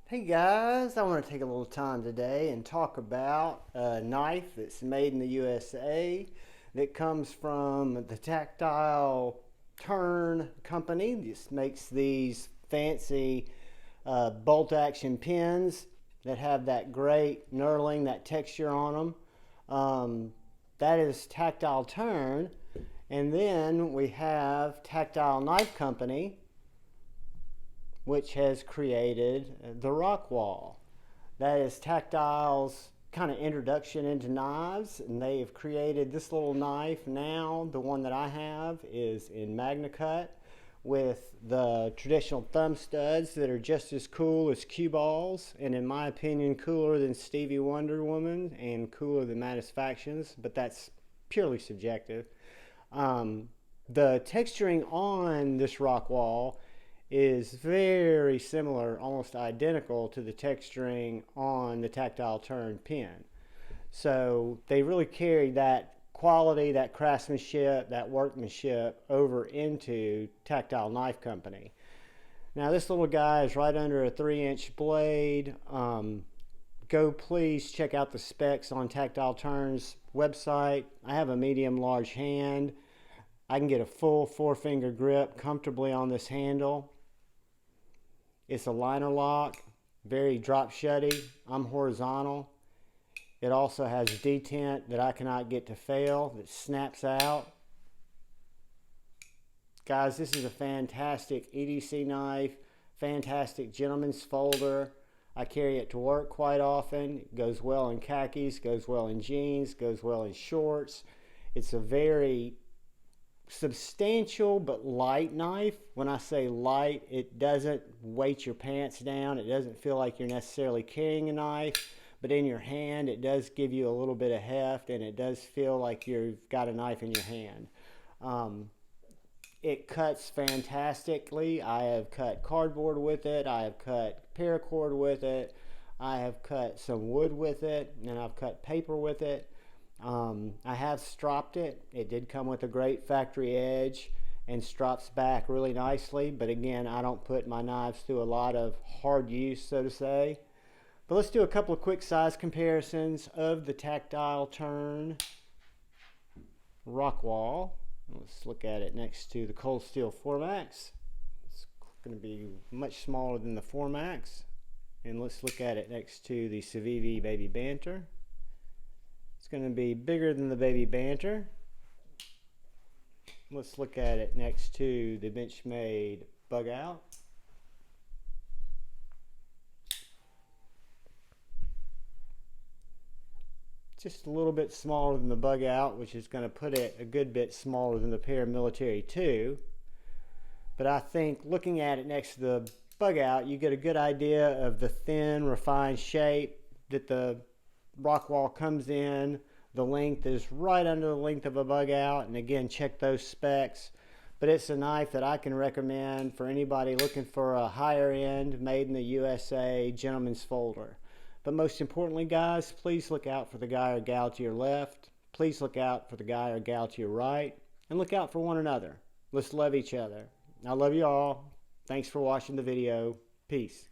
Hey guys, I want to take a little time today and talk about a knife that's made in the USA that comes from the Tactile Turn company. This makes these fancy bolt action pins that have that great knurling, that texture on them. That is Tactile Turn. And then we have Tactile Knife Company, which has created the Rockwall. That is Tactile's kind of introduction into knives, and they have created this little knife now. The one that I have is in Magnacut with the traditional thumb studs that are just as cool as cue balls, and in my opinion cooler than Stevie Wonder Woman and cooler than Manufactions, but that's purely subjective. The texturing on this Rockwall is very similar, almost identical to the texturing on the Tactile Turn pin. So they really carried that quality, that craftsmanship, that workmanship over into Tactile Knife Company. Now this little guy is right under a 3-inch blade. Go please check out the specs on Tactile Turn's website. I have a medium large hand. I can get a full 4-finger grip comfortably on this handle. It's a liner lock, very drop shutty. I'm horizontal. It also has detent that I cannot get to fail, that snaps out. Guys, this is a fantastic EDC knife, fantastic gentleman's folder. I carry it to work quite often. It goes well in khakis, goes well in jeans, goes well in shorts. It's a very substantial but light knife. When I say light, it doesn't weight your pants down. It doesn't feel like you're necessarily carrying a knife, but in your hand it does give you a little bit of heft, and it does feel like you've got a knife in your hand. It cuts fantastically. I have cut cardboard with it. I have cut paracord with it. I have cut some wood with it, and I've cut paper with it. I have stropped it. It did come with a great factory edge and strops back really nicely, but again, I don't put my knives through a lot of hard use, so to say. But let's do a couple of quick size comparisons of the Tactile Turn Rockwall. Let's look at it next to the Cold Steel 4MAX. It's going to be much smaller than the 4MAX. And let's look at it next to the Civivi Baby Banter. It's going to be bigger than the Baby Banter. Let's look at it next to the Benchmade Bug Out. Just a little bit smaller than the Bug Out, which is going to put it a good bit smaller than the Paramilitary 2. But I think looking at it next to the Bug Out, you get a good idea of the thin, refined shape that the Rockwall comes in. The length is right under the length of a Bug Out, and again, check those specs. But it's a knife that I can recommend for anybody looking for a higher end, made in the USA gentleman's folder. But most importantly, guys, please look out for the guy or gal to your left. Please look out for the guy or gal to your right, and look out for one another. Let's love each other. I love you all. Thanks for watching the video. Peace.